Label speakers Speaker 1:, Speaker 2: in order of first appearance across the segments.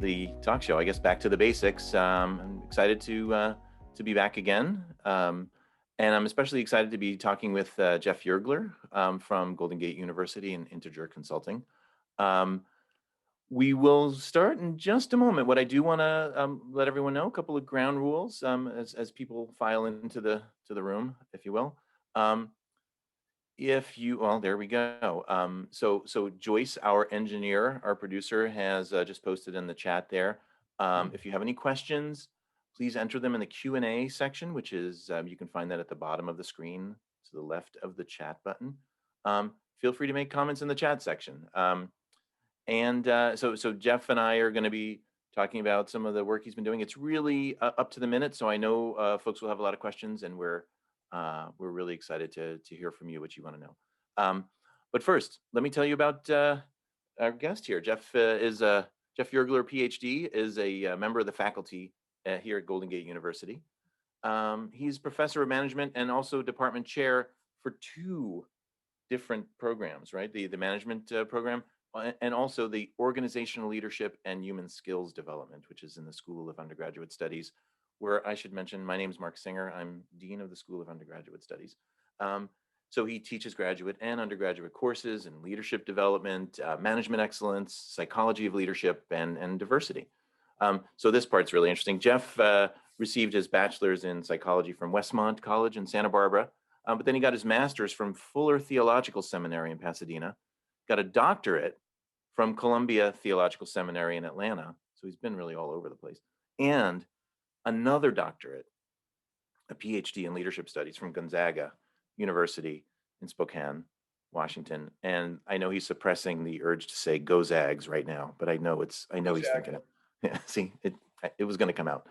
Speaker 1: the talk show. I guess back to the basics. I'm excited to be back again, and I'm especially excited to be talking with Jeff Yergler from Golden Gate University and Integer Consulting. We will start in just a moment. What I do want to let everyone know, a couple of ground rules as people file into the room, if you will. Well, there we go. So Joyce, our engineer, our producer, has just posted in the chat there. If you have any questions, please enter them in the Q&A section, which is, you can find that at the bottom of the screen to the left of the chat button. Feel free to make comments in the chat section. So Jeff and I are going to be talking about some of the work he's been doing. It's really up to the minute, so I know folks will have a lot of questions, and we're really excited to hear from you what you want to know. But first, let me tell you about our guest here. Jeff Jeff Yergler, Ph.D., is a member of the faculty here at Golden Gate University. He's professor of management and also department chair for two different programs, right? The management program and also the organizational leadership and human skills development, which is in the School of Undergraduate Studies, where I should mention, my name is Marc Singer. I'm Dean of the School of Undergraduate Studies. So he teaches graduate and undergraduate courses in leadership development, management excellence, psychology of leadership, and diversity. So this part's really interesting. Jeff received his bachelor's in psychology from Westmont College in Santa Barbara, but then he got his master's from Fuller Theological Seminary in Pasadena, got a doctorate from Columbia Theological Seminary in Atlanta. So he's been really all over the place. And another doctorate, a PhD in leadership studies from Gonzaga University in Spokane, Washington. And I know he's suppressing the urge to say "Go Zags" right now, but I know he's thinking it. Yeah, see, it was going to come out.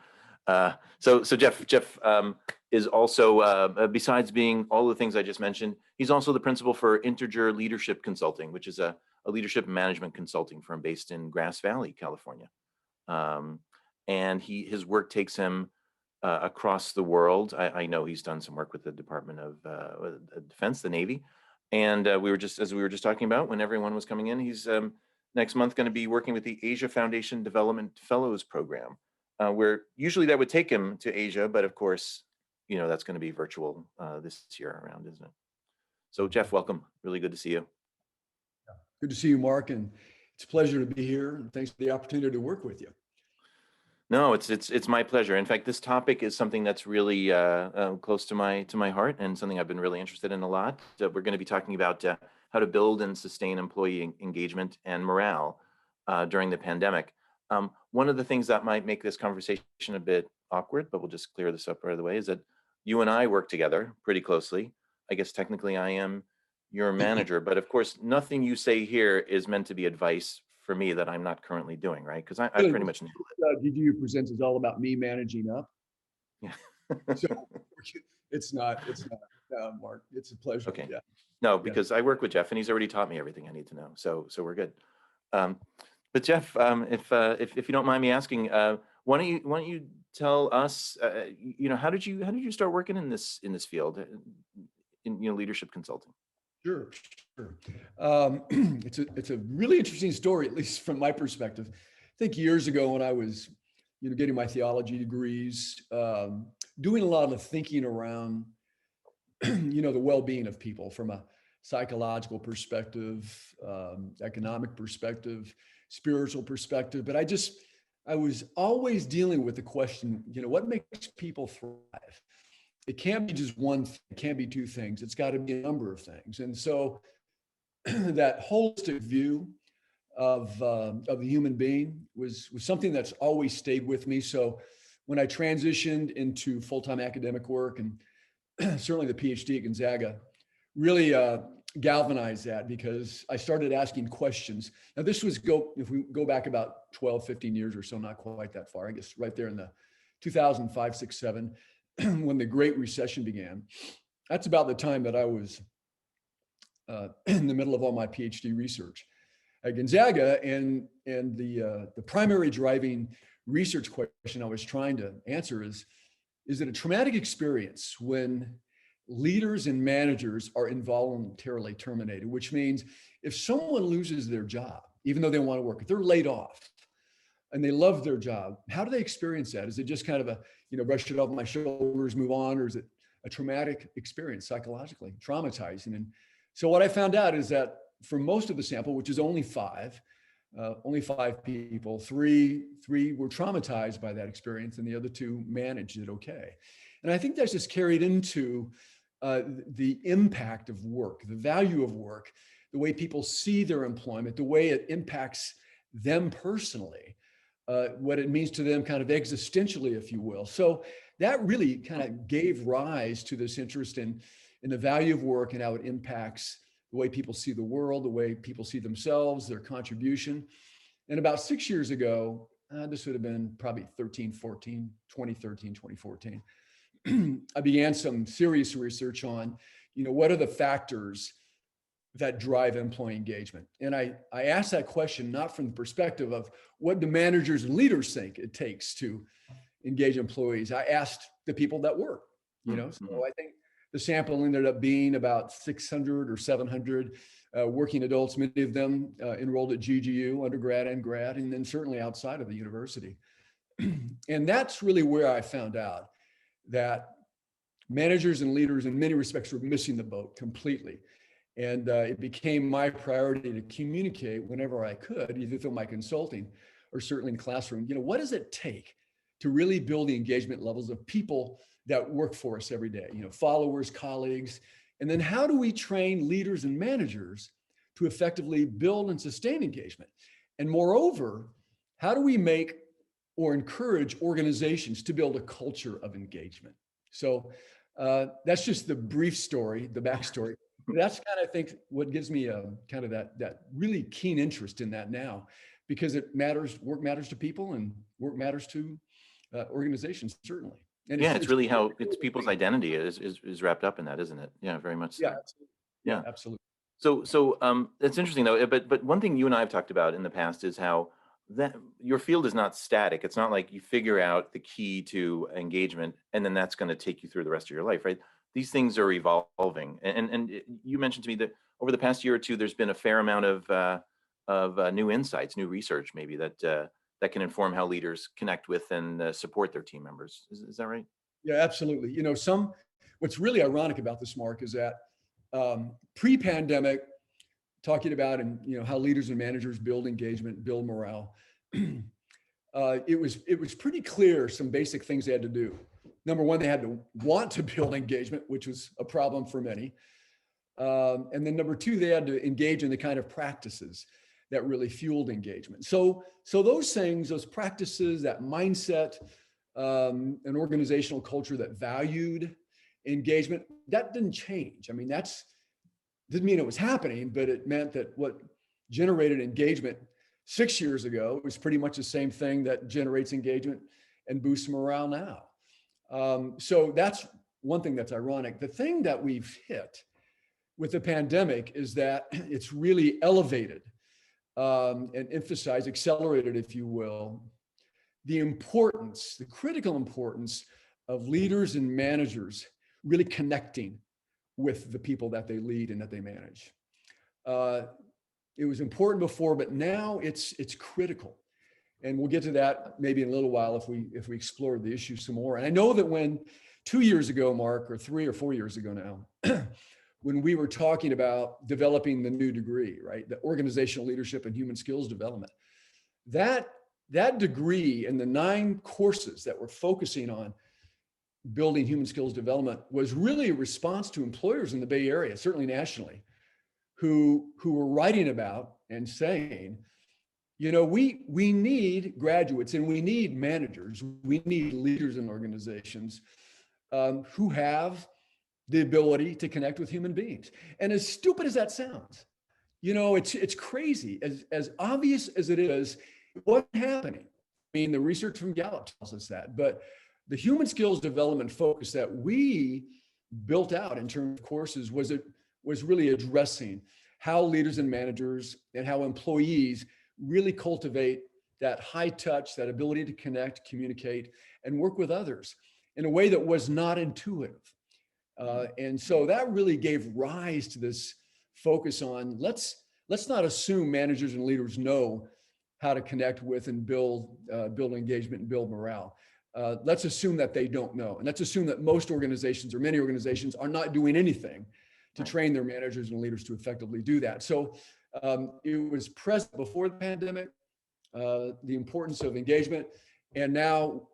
Speaker 1: So Jeff is also, besides being all the things I just mentioned, he's also the principal for Integer Leadership Consulting, which is a leadership management consulting firm based in Grass Valley, California. And his work takes him across the world. I know he's done some work with the Department of Defense, the Navy, and we were just talking about when everyone was coming in. He's next month going to be working with the Asia Foundation Development Fellows Program, where usually that would take him to Asia, but of course, that's going to be virtual this year around, isn't it? So Jeff, welcome. Really good to see you.
Speaker 2: Good to see you, Mark, and it's a pleasure to be here. And thanks for the opportunity to work with you.
Speaker 1: No, it's my pleasure. In fact, this topic is something that's really close to my heart and something I've been really interested in a lot. We're going to be talking about how to build and sustain employee engagement and morale during the pandemic. One of the things that might make this conversation a bit awkward, but we'll just clear this up right of the way, is that you and I work together pretty closely. I guess technically I am your manager, but of course, nothing you say here is meant to be advice for me that I'm not currently doing, right? Because I pretty much nailed it.
Speaker 2: GGU Presents is all about me managing up.
Speaker 1: Yeah.
Speaker 2: So it's not, Mark. It's a pleasure.
Speaker 1: Okay.
Speaker 2: Yeah.
Speaker 1: No, because I work with Jeff and he's already taught me everything I need to know. So we're good. But Jeff, if you don't mind me asking, why don't you tell us, how did you start working in this field, in leadership consulting?
Speaker 2: Sure. It's a really interesting story, at least from my perspective. I think years ago when I was, getting my theology degrees, doing a lot of thinking around, the well-being of people from a psychological perspective, economic perspective, spiritual perspective. But I was always dealing with the question, what makes people thrive? It can't be just one thing, it can't be two things. It's got to be a number of things. And so that holistic view of the human being was something that's always stayed with me. So when I transitioned into full-time academic work and certainly the PhD at Gonzaga, really galvanized that because I started asking questions. Now this was if we go back about 12, 15 years or so, not quite that far, I guess right there in the 2005, 6, 7, when the Great Recession began. That's about the time that I was in the middle of all my PhD research at Gonzaga, and the primary driving research question I was trying to answer is it a traumatic experience when leaders and managers are involuntarily terminated, which means if someone loses their job, even though they want to work, if they're laid off, and they love their job. How do they experience that? Is it just kind of a, brush it off my shoulders, move on, or is it a traumatic experience psychologically, traumatizing? And so what I found out is that for most of the sample, which is only five people, three were traumatized by that experience, and the other two managed it okay. And I think that's just carried into the impact of work, the value of work, the way people see their employment, the way it impacts them personally, what it means to them kind of existentially, if you will. So that really kind of gave rise to this interest in the value of work and how it impacts the way people see the world, the way people see themselves, their contribution. And about 6 years ago, this would have been probably 2013, 2014, I began some serious research on, what are the factors that drive employee engagement? And I asked that question not from the perspective of what do managers and leaders think it takes to engage employees. I asked the people that work, so I think the sample ended up being about 600 or 700 working adults, many of them enrolled at GGU, undergrad and grad, and then certainly outside of the university. And that's really where I found out that managers and leaders in many respects were missing the boat completely. And it became my priority to communicate whenever I could, either through my consulting or certainly in classroom, what does it take to really build the engagement levels of people that work for us every day, followers, colleagues, and then how do we train leaders and managers to effectively build and sustain engagement? And moreover, how do we make or encourage organizations to build a culture of engagement? So that's just the brief story, the backstory. That's kind of, I think, what gives me kind of that really keen interest in that now, because it matters. Work matters to people, and work matters to organizations, certainly. And
Speaker 1: yeah, it's really how it's people's identity is wrapped up in that, isn't it? Yeah, very much so.
Speaker 2: Yeah, absolutely. Yeah, absolutely.
Speaker 1: So it's interesting though, but one thing you and I have talked about in the past is how that your field is not static. It's not like you figure out the key to engagement and then that's going to take you through the rest of your life, right? These things are evolving. And you mentioned to me that over the past year or two, there's been a fair amount of new insights, new research, maybe that can inform how leaders connect with and support their team members. Is that right?
Speaker 2: Yeah, absolutely. What's really ironic about this, Mark, is that pre-pandemic, talking about and how leaders and managers build engagement, build morale, it was pretty clear some basic things they had to do. Number one, they had to want to build engagement, which was a problem for many. And then number two, they had to engage in the kind of practices that really fueled engagement. So those things, those practices, that mindset, an organizational culture that valued engagement, that didn't change. I mean, didn't mean it was happening, but it meant that what generated engagement 6 years ago was pretty much the same thing that generates engagement and boosts morale now. So that's one thing that's ironic. The thing that we've hit with the pandemic is that it's really elevated and emphasized, accelerated, if you will, the critical importance of leaders and managers really connecting with the people that they lead and that they manage. It was important before, but now it's critical. And we'll get to that maybe in a little while if we explore the issue some more. And I know that when 2 years ago, Mark, or 3 or 4 years ago now, when we were talking about developing the new degree, right, the organizational leadership and human skills development, that degree and the 9 courses that we're focusing on building human skills development was really a response to employers in the Bay Area, certainly nationally, who were writing about and saying, we need graduates and we need managers, we need leaders in organizations who have the ability to connect with human beings. And as stupid as that sounds, it's crazy. As obvious as it is, what's happening? I mean, the research from Gallup tells us that, but the human skills development focus that we built out in terms of courses was really addressing how leaders and managers and how employees really cultivate that high touch, that ability to connect, communicate, and work with others in a way that was not intuitive. And so that really gave rise to this focus on let's not assume managers and leaders know how to connect with and build engagement and build morale. Let's assume that they don't know. And let's assume that most organizations or many organizations are not doing anything to train their managers and leaders to effectively do that. So it was present before the pandemic, the importance of engagement. And now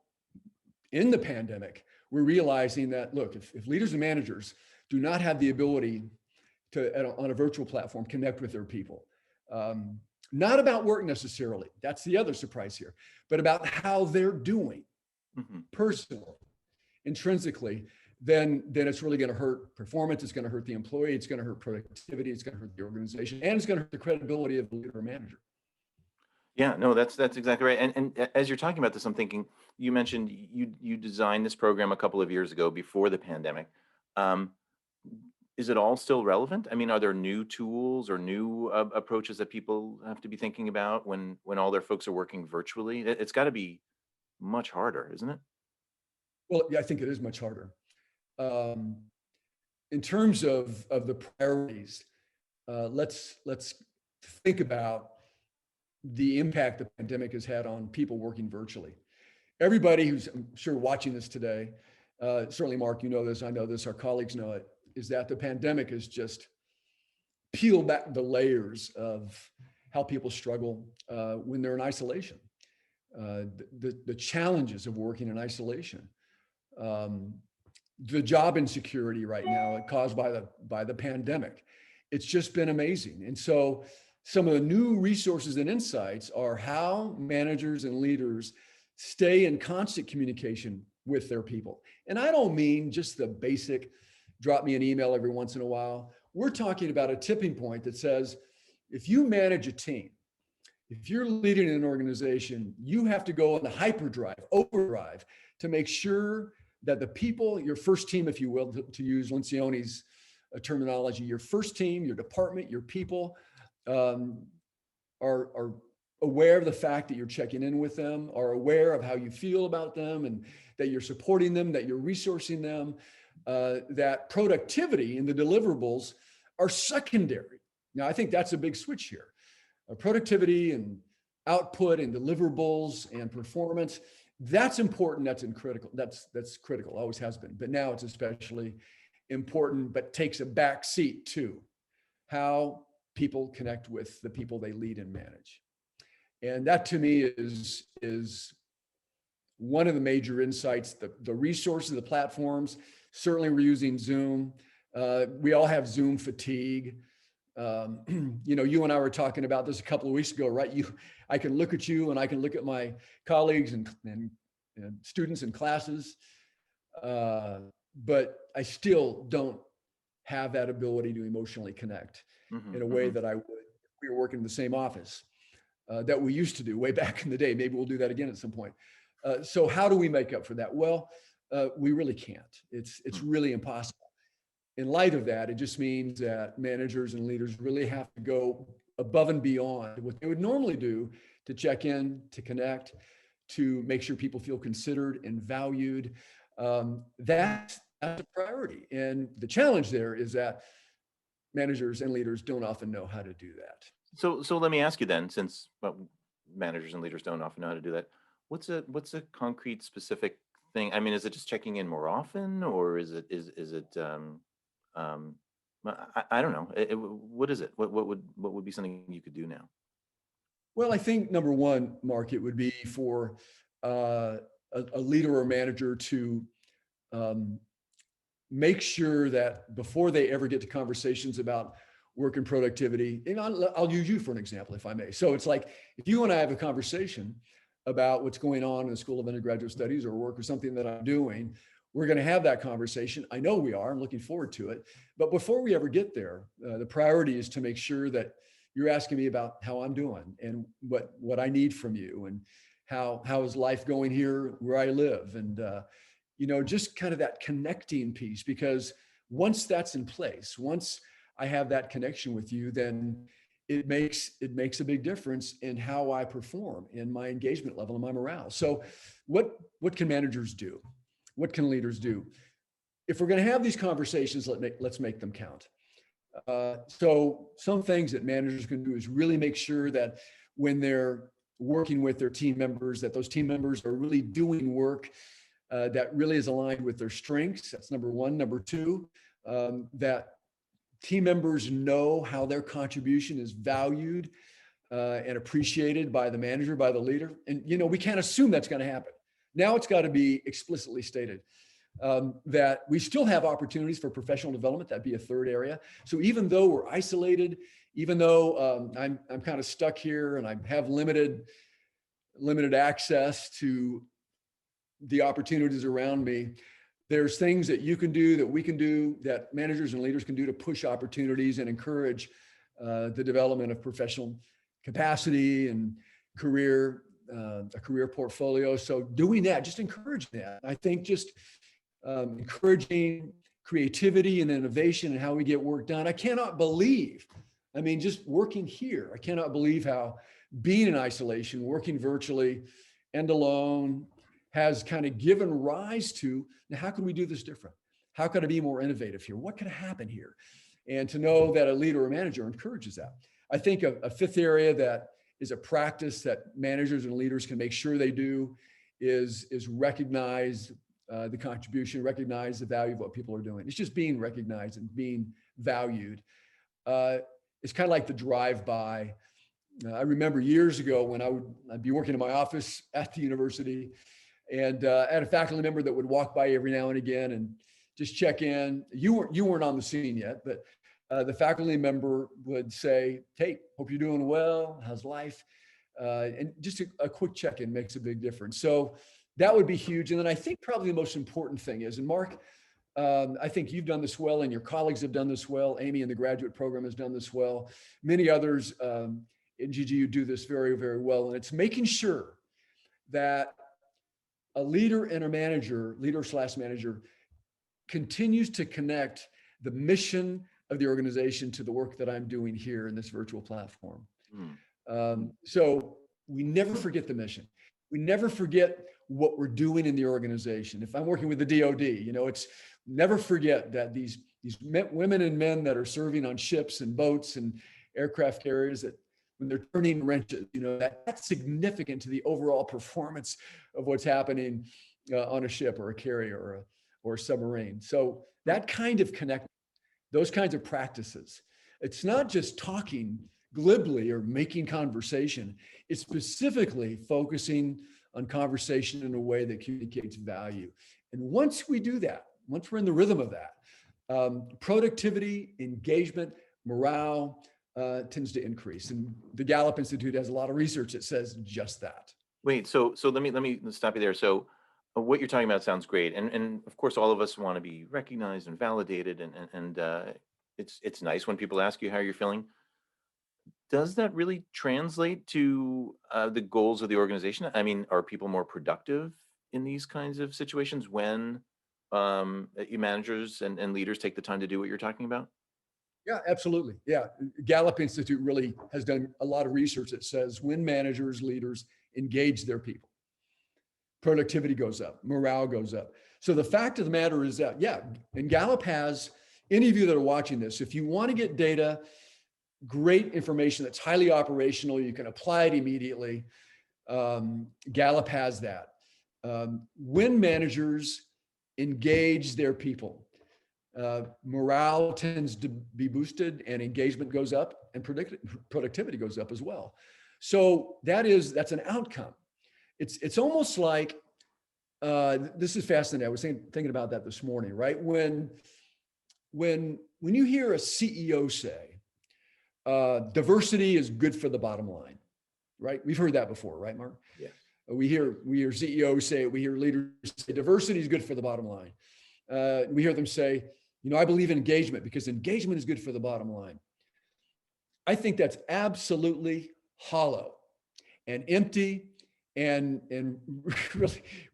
Speaker 2: in the pandemic, we're realizing that, look, if leaders and managers do not have the ability to, on a virtual platform, connect with their people, not about work necessarily, that's the other surprise here, but about how they're doing personally, intrinsically, then it's really going to hurt performance. It's going to hurt the employee. It's going to hurt productivity. It's going to hurt the organization, and it's going to hurt the credibility of the leader or manager.
Speaker 1: Yeah, no, that's exactly right. And as you're talking about this, I'm thinking, you mentioned you designed this program a couple of years ago before the pandemic. Is it all still relevant? I mean, are there new tools or new approaches that people have to be thinking about when all their folks are working virtually? It's got to be much harder, isn't it?
Speaker 2: Well, yeah, I think it is much harder. In terms of the priorities, let's think about the impact the pandemic has had on people working virtually. Everybody who's, I'm sure, watching this today, certainly Mark, you know this, I know this, our colleagues know it, is that the pandemic has just peeled back the layers of how people struggle when they're in isolation. The challenges of working in isolation, the job insecurity right now caused by the pandemic. It's just been amazing. And so some of the new resources and insights are how managers and leaders stay in constant communication with their people. And I don't mean just the basic, drop me an email every once in a while. We're talking about a tipping point that says, if you manage a team, if you're leading an organization, you have to go on the hyperdrive, overdrive, to make sure that the people, your first team, if you will, to use Lencioni's terminology, your first team, your department, your people, are aware of the fact that you're checking in with them, are aware of how you feel about them, and that you're supporting them, that you're resourcing them, that productivity and the deliverables are secondary. Now, I think that's a big switch here. Productivity and output and deliverables and performance, that's important, that's critical, that's critical, always has been, but now it's especially important, but takes a back seat to how people connect with the people they lead and manage. And that, to me, is one of the major insights. The resources, the platforms, certainly we're using Zoom. We all have Zoom fatigue. You know, you and I were talking about this a couple of weeks ago, right? I can look at you and I can look at my colleagues and students in classes, but I still don't have that ability to emotionally connect in a way that I would if we were working in the same office that we used to do way back in the day. Maybe we'll do that again at some point. So how do we make up for that? Well, we really can't. It's really impossible. In light of that, it just means that managers and leaders really have to go above and beyond what they would normally do to check in, to connect, to make sure people feel considered and valued. That's a priority. And the challenge there is that managers and leaders don't often know how to do that.
Speaker 1: So let me ask you then, since managers and leaders don't often know how to do that, what's a concrete, specific thing? I mean, is it just checking in more often, or is it I don't know. What is it? What would be something you could do now?
Speaker 2: Well, I think number one, Mark, it would be for a leader or manager to make sure that before they ever get to conversations about work and productivity, and I'll use you for an example, if I may. So it's like, if you and I have a conversation about what's going on in the School of Undergraduate Studies or work or something that I'm doing, we're going to have that conversation. I know we are. I'm looking forward to it. But before we ever get there, the priority is to make sure that you're asking me about how I'm doing and what I need from you, and how is life going here where I live, and you know, just kind of that connecting piece. Because once that's in place, once I have that connection with you, then it makes a big difference in how I perform, in my engagement level and my morale. So what can managers do? What can leaders do? If we're going to have these conversations, let's make them count. So some things that managers can do is really make sure that when they're working with their team members, that those team members are really doing work that really is aligned with their strengths. That's number one. Number two, that team members know how their contribution is valued and appreciated by the manager, by the leader. And, we can't assume that's going to happen. Now it's got to be explicitly stated that we still have opportunities for professional development. That'd be a third area. So even though we're isolated, even though I'm kind of stuck here and I have limited access to the opportunities around me, there's things that you can do, that we can do, that managers and leaders can do to push opportunities and encourage the development of professional capacity and a career portfolio. So doing that, just encourage that. I think just encouraging creativity and innovation and how we get work done. I cannot believe, just working here, I cannot believe how being in isolation, working virtually and alone has kind of given rise to, now how can we do this different? How can I be more innovative here? What could happen here? And to know that a leader or manager encourages that. I think a fifth area that is a practice that managers and leaders can make sure they do is recognize the contribution, recognize the value of what people are doing. It's just being recognized and being valued. It's kind of like the drive-by. I remember years ago when I'd be working in my office at the university, and I had a faculty member that would walk by every now and again and just check in. You weren't on the scene yet, but the faculty member would say, "Hey, hope you're doing well. How's life?" And just a quick check-in makes a big difference. So that would be huge. And then I think probably the most important thing is, and Mark, I think you've done this well, and your colleagues have done this well. Amy in the graduate program has done this well. Many others in GGU do this very, very well. And it's making sure that a leader and a manager, leader/manager, continues to connect the mission of the organization to the work that I'm doing here in this virtual platform. So we never forget the mission. We never forget what we're doing in the organization. If I'm working with the DoD, it's never forget that these women and men that are serving on ships and boats and aircraft carriers, that when they're turning wrenches, that's significant to the overall performance of what's happening on a ship or a carrier or a submarine. So that kind of connect, those kinds of practices, it's not just talking glibly or making conversation. It's specifically focusing on conversation in a way that communicates value. And once we do that, once we're in the rhythm of that, productivity, engagement, morale tends to increase. And the Gallup Institute has a lot of research that says just that.
Speaker 1: Wait, so let me stop you there. So what you're talking about sounds great, and of course all of us want to be recognized and validated, and it's nice when people ask you how you're feeling. Does that really translate to the goals of the organization? Are people more productive in these kinds of situations when managers and leaders take the time to do what you're talking about?
Speaker 2: Yeah, absolutely. Yeah. Gallup Institute really has done a lot of research that says when managers, leaders engage their people, productivity goes up, morale goes up. So the fact of the matter is that, and Gallup has, any of you that are watching this, if you want to get data, great information that's highly operational, you can apply it immediately. Gallup has that. When managers engage their people, morale tends to be boosted and engagement goes up and productivity goes up as well. So that's an outcome. It's almost like, this is fascinating. I was thinking about that this morning, right? When you hear a CEO say, diversity is good for the bottom line, right? We've heard that before, right, Mark?
Speaker 1: Yeah.
Speaker 2: We hear CEOs say it, we hear leaders say diversity is good for the bottom line. We hear them say, I believe in engagement because engagement is good for the bottom line. I think that's absolutely hollow and empty and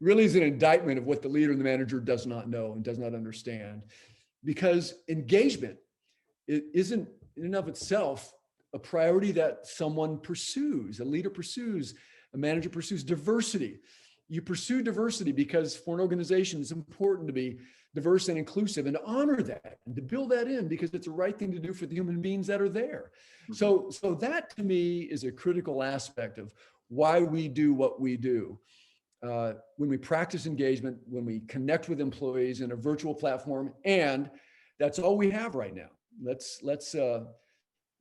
Speaker 2: really is an indictment of what the leader and the manager does not know and does not understand. Because engagement isn't in and of itself a priority that someone pursues, a leader pursues, a manager pursues. Diversity. You pursue diversity because for an organization, it's important to be diverse and inclusive and to honor that and to build that in because it's the right thing to do for the human beings that are there. So that to me is a critical aspect of why we do what we do. When we practice engagement, when we connect with employees in a virtual platform, and that's all we have right now.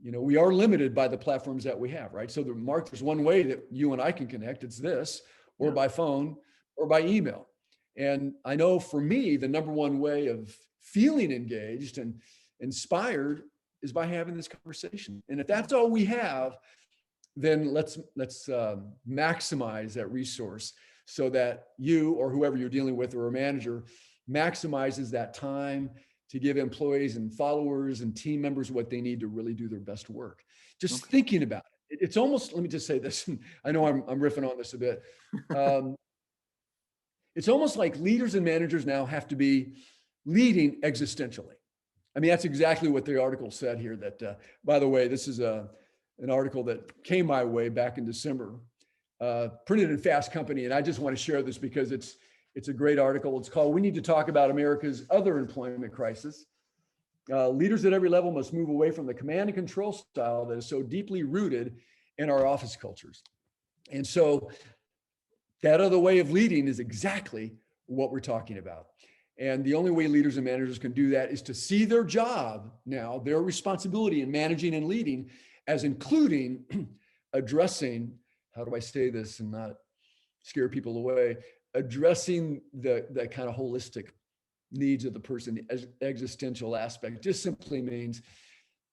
Speaker 2: We are limited by the platforms that we have, right? So Mark, there's one way that you and I can connect. It's this, or by phone, or by email. And I know for me, the number one way of feeling engaged and inspired is by having this conversation. And if that's all we have, then let's maximize that resource so that you or whoever you're dealing with or a manager maximizes that time to give employees and followers and team members what they need to really do their best work. Just thinking about it. It's almost, let me just say this. I know I'm riffing on this a bit. It's almost like leaders and managers now have to be leading existentially. I mean, that's exactly what the article said here that, by the way, this is an article that came my way back in December, printed in Fast Company. And I just want to share this because it's a great article. It's called, "We Need to Talk About America's Other Employment Crisis. Leaders at every level must move away from the command and control style that is so deeply rooted in our office cultures." And so that other way of leading is exactly what we're talking about. And the only way leaders and managers can do that is to see their job now, their responsibility in managing and leading, as including addressing, how do I say this and not scare people away, addressing the kind of holistic needs of the person, as existential aspect. Just simply means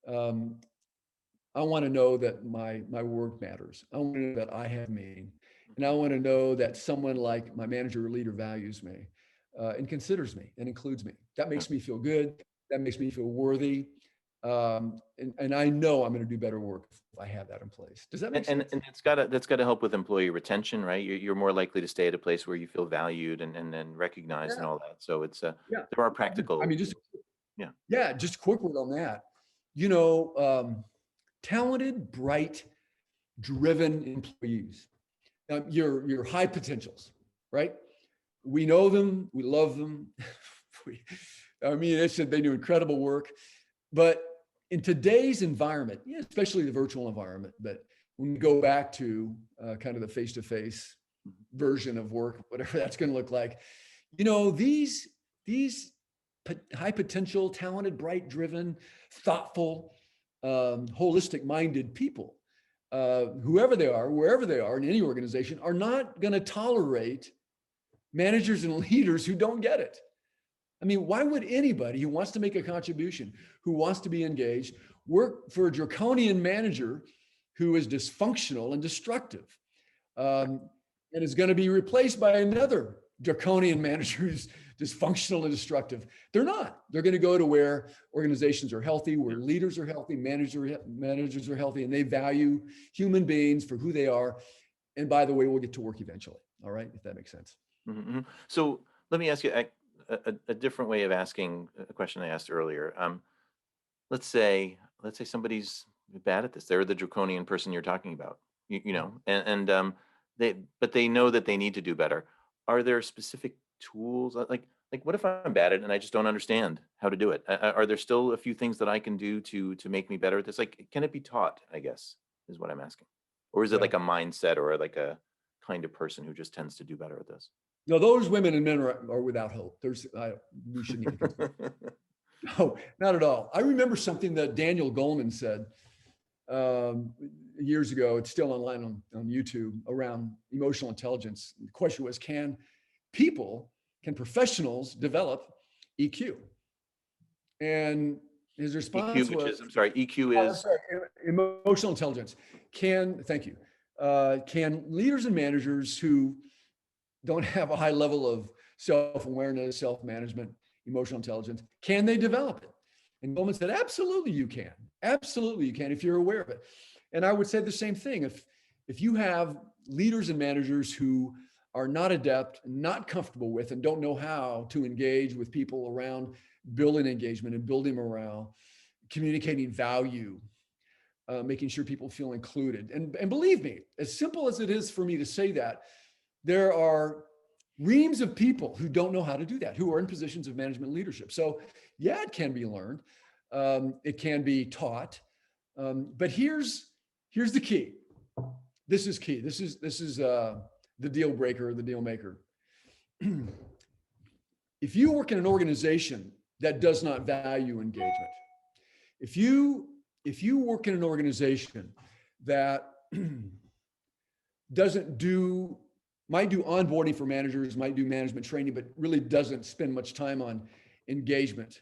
Speaker 2: I want to know that my work matters. I want to know that I have meaning. And I want to know that someone like my manager or leader values me and considers me and includes me. That makes me feel good. That makes me feel worthy. And I know I'm going to do better work if I have that in place. Does that make sense?
Speaker 1: And that's got to help with employee retention, right? You're more likely to stay at a place where you feel valued and then recognized and all that. So it's there are practical.
Speaker 2: I mean, just a quick word on that. Talented, bright, driven employees. Your high potentials, right? We know them, we love them. They do incredible work. But in today's environment, especially the virtual environment, but when we go back to kind of the face-to-face version of work, whatever that's going to look like, these high potential, talented, bright, driven, thoughtful, holistic minded people, whoever they are, wherever they are in any organization, are not going to tolerate managers and leaders who don't get it. I mean, why would anybody who wants to make a contribution, who wants to be engaged, work for a draconian manager who is dysfunctional and destructive, and is going to be replaced by another draconian manager who's dysfunctional and destructive? They're not. They're going to go to where organizations are healthy, where leaders are healthy, managers are healthy, and they value human beings for who they are. And by the way, we'll get to work eventually. All right, if that makes sense.
Speaker 1: Mm-hmm. So let me ask you a different way of asking a question I asked earlier. Let's say somebody's bad at this. They're the draconian person you're talking about, but they know that they need to do better. Are there specific tools like what if I'm bad at it and I just don't understand how to do it? Are there still a few things that I can do to make me better at this? Like, can it be taught, I guess, is what I'm asking. Or is it like a mindset or like a kind of person who just tends to do better at this?
Speaker 2: No, those women and men are without hope. We shouldn't even. No, not at all. I remember something that Daniel Goleman said years ago. It's still online on YouTube around emotional intelligence. The question was, can professionals develop EQ? And his response
Speaker 1: EQ,
Speaker 2: was,
Speaker 1: EQ is
Speaker 2: emotional intelligence. Thank you. Can leaders and managers who don't have a high level of self-awareness, self-management, emotional intelligence, can they develop it? And Goleman said, absolutely you can. Absolutely you can if you're aware of it. And I would say the same thing. If you have leaders and managers who are not adept, not comfortable with, and don't know how to engage with people around building engagement and building morale, communicating value, making sure people feel included. And believe me, as simple as it is for me to say that, there are reams of people who don't know how to do that, who are in positions of management leadership. So yeah, it can be learned. It can be taught. But here's the key. this is key. This is the deal breaker, the deal maker. If you work in an organization that does not value engagement, if you work in an organization that might do onboarding for managers, might do management training, but really doesn't spend much time on engagement,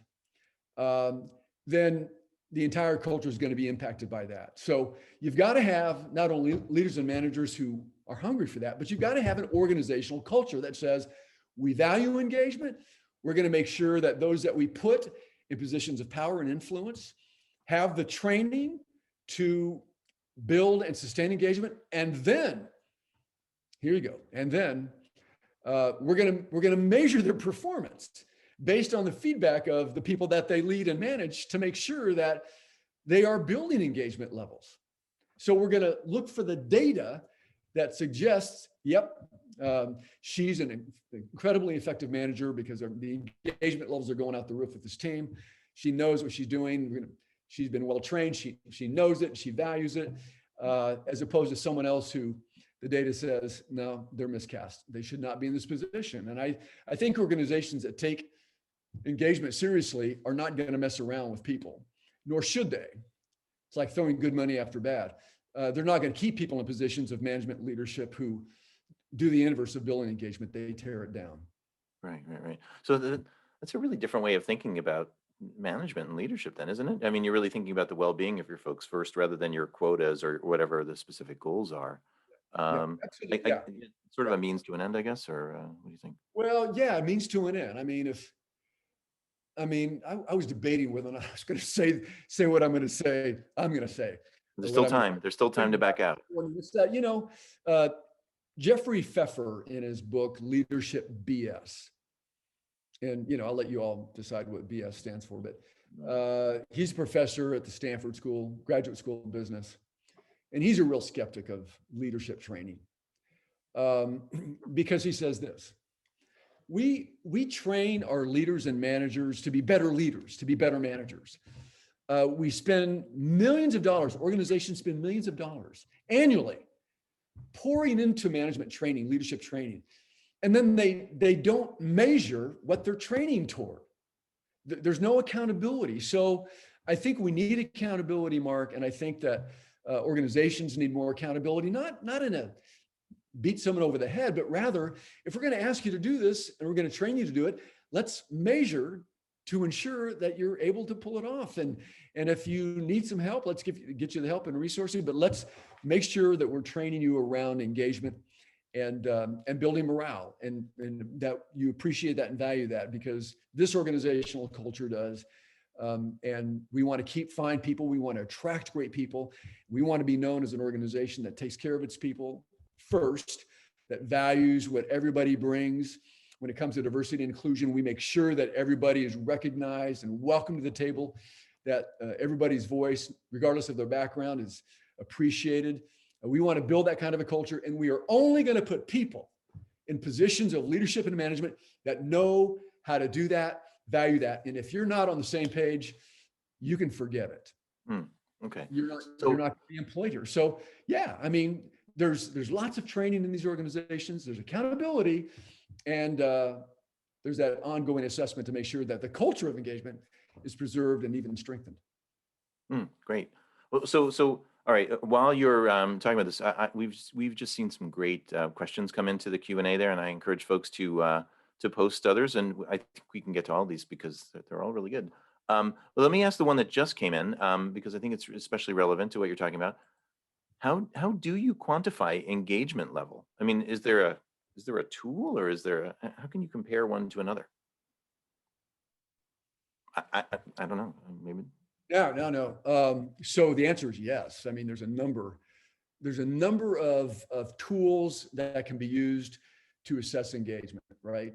Speaker 2: then the entire culture is going to be impacted by that. So you've got to have not only leaders and managers who are hungry for that, but you've got to have an organizational culture that says, we value engagement. We're going to make sure that those that we put in positions of power and influence have the training to build and sustain engagement. And then, here you go. And then we're going to measure their performance based on the feedback of the people that they lead and manage to make sure that they are building engagement levels. So we're going to look for the data that suggests, yep, she's an incredibly effective manager because the engagement levels are going out the roof with this team. She knows what she's doing. She's been well trained. She knows it. She values it, as opposed to someone else who the data says, no, they're miscast. They should not be in this position. And I think organizations that take engagement seriously are not going to mess around with people, nor should they. It's like throwing good money after bad. They're not going to keep people in positions of management leadership who do the inverse of building engagement. They tear it down.
Speaker 1: Right. So that's a really different way of thinking about management and leadership then, isn't it? I mean, you're really thinking about the well-being of your folks first rather than your quotas or whatever the specific goals are.
Speaker 2: Yeah, absolutely.
Speaker 1: Sort of a means to an end, I guess, or what do you think?
Speaker 2: Well, yeah, it means to an end. I was debating whether or not I was going to say what I'm going to say.
Speaker 1: There's still time. There's still time to back out.
Speaker 2: Jeffrey Pfeffer, in his book, Leadership BS, and, I'll let you all decide what BS stands for, but he's a professor at the Stanford Graduate School of Business, and he's a real skeptic of leadership training because he says this: we train our leaders and managers to be better leaders, to be better managers. We spend millions of dollars, organizations spend millions of dollars annually pouring into management training, leadership training. And then they don't measure what they're training toward. There's no accountability. So I think we need accountability, Mark. And I think that organizations need more accountability, not in a beat someone over the head, but rather, if we're going to ask you to do this and we're going to train you to do it, let's measure to ensure that you're able to pull it off. And if you need some help, let's get you the help and resources, but let's make sure that we're training you around engagement and building morale, and that you appreciate that and value that, because this organizational culture does. And we want to find people. We want to attract great people. We want to be known as an organization that takes care of its people first, that values what everybody brings. When it comes to diversity and inclusion, we make sure that everybody is recognized and welcome to the table, that everybody's voice, regardless of their background, is appreciated. We want to build that kind of a culture, and we are only going to put people in positions of leadership and management that know how to do that, value that. And if you're not on the same page, you can forget it.
Speaker 1: Okay.
Speaker 2: You're not going to be employed here. So yeah, there's lots of training in these organizations. There's accountability, and there's that ongoing assessment to make sure that the culture of engagement is preserved and even strengthened.
Speaker 1: Great. Well, so all right. While you're talking about this, we've just seen some great questions come into the Q&A there, and I encourage folks to post others, and I think we can get to all these because they're all really good. But let me ask the one that just came in because I think it's especially relevant to what you're talking about. How do you quantify engagement level? I mean, is there a tool, or how can you compare one to another? I don't know. Maybe.
Speaker 2: No. So the answer is yes. There's a number of tools that can be used to assess engagement, right?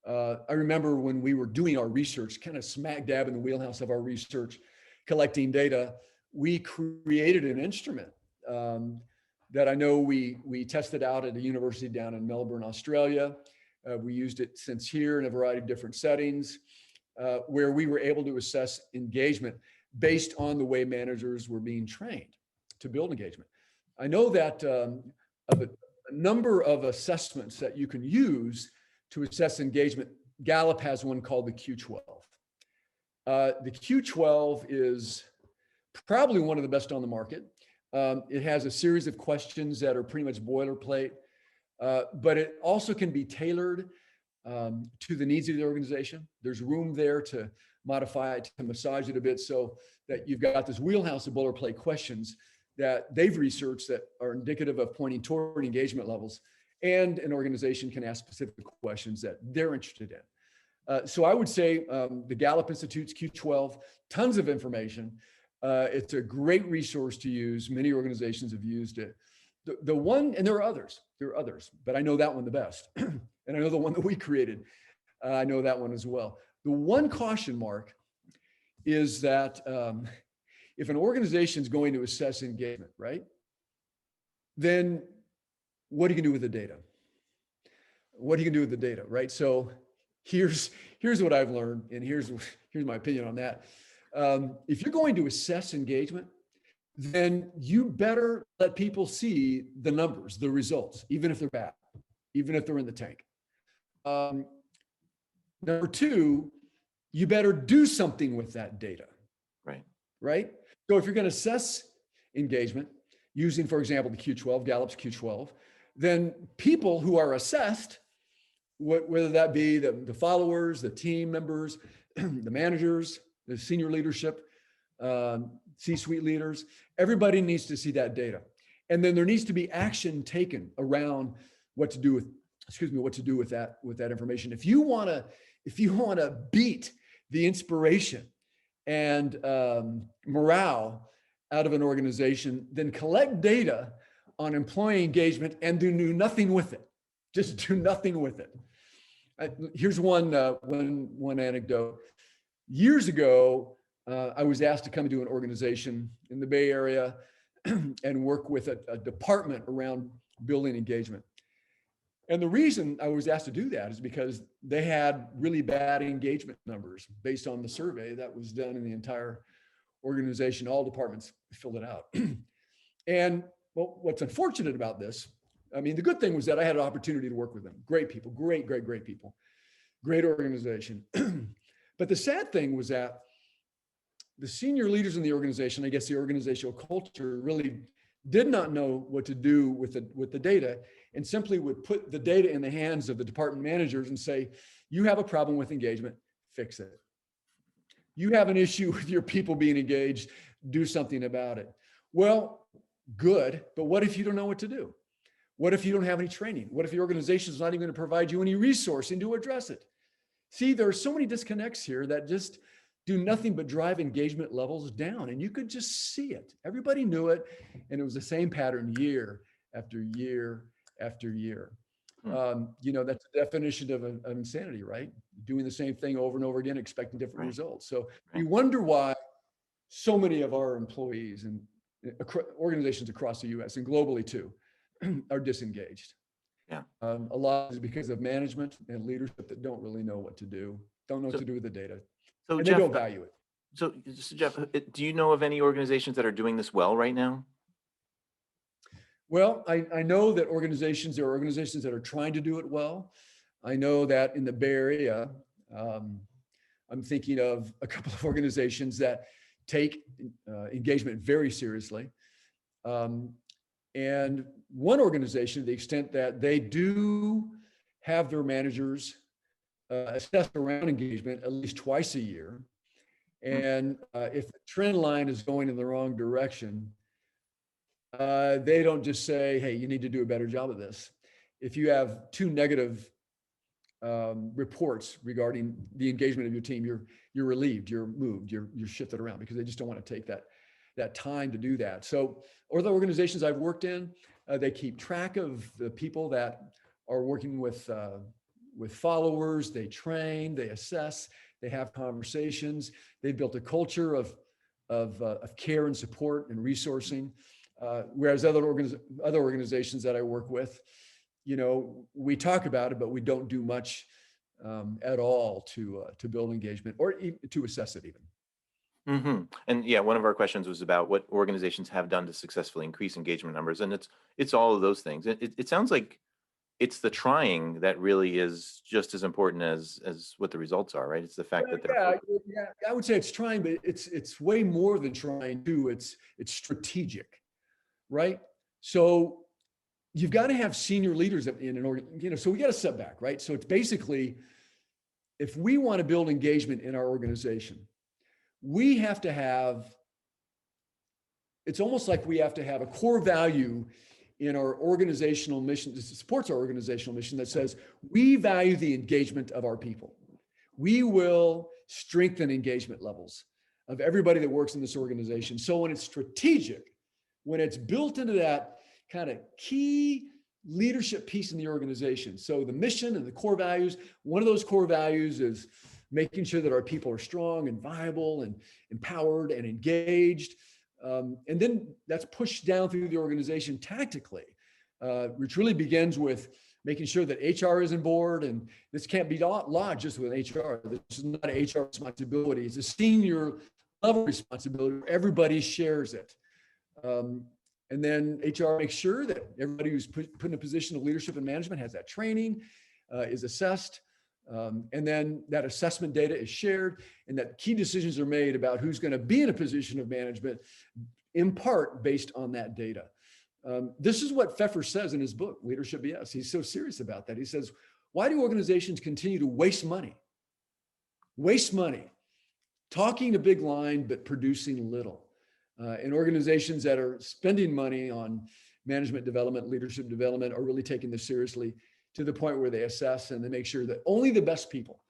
Speaker 2: I remember when we were doing our research, kind of smack dab in the wheelhouse of our research, collecting data, we created an instrument that I know we tested out at a university down in Melbourne, Australia. We used it since here in a variety of different settings, where we were able to assess engagement based on the way managers were being trained to build engagement. I know that of a number of assessments that you can use to assess engagement, Gallup has one called the Q12. The Q12 is probably one of the best on the market. It has a series of questions that are pretty much boilerplate, but it also can be tailored to the needs of the organization. There's room there to modify it, to massage it a bit so that you've got this wheelhouse of boilerplate questions that they've researched that are indicative of pointing toward engagement levels. And an organization can ask specific questions that they're interested in. So I would say the Gallup Institute's Q12, tons of information. It's a great resource to use. Many organizations have used it. The one, and there are others, but I know that one the best. And I know the one that we created. I know that one as well. The one caution, Mark, is that if an organization is going to assess engagement, right, then what are you going to do with the data? What are you going to do with the data, right? So here's what I've learned, and here's my opinion on that. If you're going to assess engagement, then you better let people see the numbers, the results, even if they're bad, even if they're in the tank. Number two, you better do something with that data. Right? So if you're going to assess engagement using, for example, the Q12, Gallup's Q12, then people who are assessed, whether that be the followers, the team members, the managers, the senior leadership, C-suite leaders, everybody needs to see that data. And then there needs to be action taken around what to do with that information. If you want to beat the inspiration and morale out of an organization, then collect data on employee engagement and do nothing with it. Just do nothing with it. Here's one anecdote. Years ago, I was asked to come to an organization in the Bay Area and work with a department around building engagement. And the reason I was asked to do that is because they had really bad engagement numbers based on the survey that was done in the entire organization. All departments filled it out. And well, what's unfortunate about this, I mean, the good thing was that I had an opportunity to work with them. Great people, great people, great organization. But the sad thing was that the senior leaders in the organization, I guess the organizational culture, really did not know what to do with the data, and simply would put the data in the hands of the department managers and say, you have a problem with engagement, fix it. You have an issue with your people being engaged, do something about it. Well, good, but what if you don't know what to do? What if you don't have any training? What if the organization is not even going to provide you any resourcing to address it? See, there are so many disconnects here that just do nothing but drive engagement levels down. And you could just see it. Everybody knew it. And it was the same pattern year after year after year. That's the definition of insanity, right? Doing the same thing over and over again, expecting different results. So you wonder why so many of our employees and organizations across the US and globally too are disengaged. A lot is because of management and leadership that don't really know what to do, don't know what to do with the data.
Speaker 1: So
Speaker 2: and
Speaker 1: Jeff,
Speaker 2: they don't value it.
Speaker 1: So Jeff, do you know of any organizations that are doing this well right now?
Speaker 2: Well, I know that there are organizations that are trying to do it well. I know that in the Bay Area, I'm thinking of a couple of organizations that take engagement very seriously. And one organization, to the extent that they do have their managers assess around engagement at least twice a year. And if the trend line is going in the wrong direction, they don't just say, hey, you need to do a better job of this. If you have two negative reports regarding the engagement of your team, you're relieved, you're moved, you're shifted around because they just don't want to take that time to do that. So, or the organizations I've worked in, they keep track of the people that are working with followers, they train, they assess, they have conversations. They've built a culture of care and support and resourcing. Whereas other organizations that I work with, we talk about it, but we don't do much at all to build engagement or to assess it even.
Speaker 1: And yeah, one of our questions was about what organizations have done to successfully increase engagement numbers, and it's all of those things. It sounds like it's the trying that really is just as important as what the results are, right? It's the fact that they're
Speaker 2: Yeah,
Speaker 1: focused.
Speaker 2: yeah, I would say it's trying, but it's way more than trying too. It's strategic, right? So you've got to have senior leaders in an org, so we got to step back, right? So it's basically, if we want to build engagement in our organization, we have to have, it's almost like we have to have a core value in our organizational mission that supports our organizational mission that says we value the engagement of our people. We will strengthen engagement levels of everybody that works in this organization. So when it's strategic, when it's built into that kind of key leadership piece in the organization. So the mission and the core values, one of those core values is making sure that our people are strong and viable and empowered and engaged. And then that's pushed down through the organization tactically, which really begins with making sure that HR is on board. And this can't be lodged just with HR. This is not an HR responsibility. It's a senior level responsibility. Everybody shares it. And then HR makes sure that everybody who's put in a position of leadership and management has that training, is assessed. And then that assessment data is shared, and that key decisions are made about who's going to be in a position of management, in part based on that data. This is what Pfeffer says in his book, Leadership BS. He's so serious about that. He says, why do organizations continue to waste money? Waste money, talking a big line, but producing little. And organizations that are spending money on management development, leadership development, are really taking this seriously to the point where they assess and they make sure that only the best people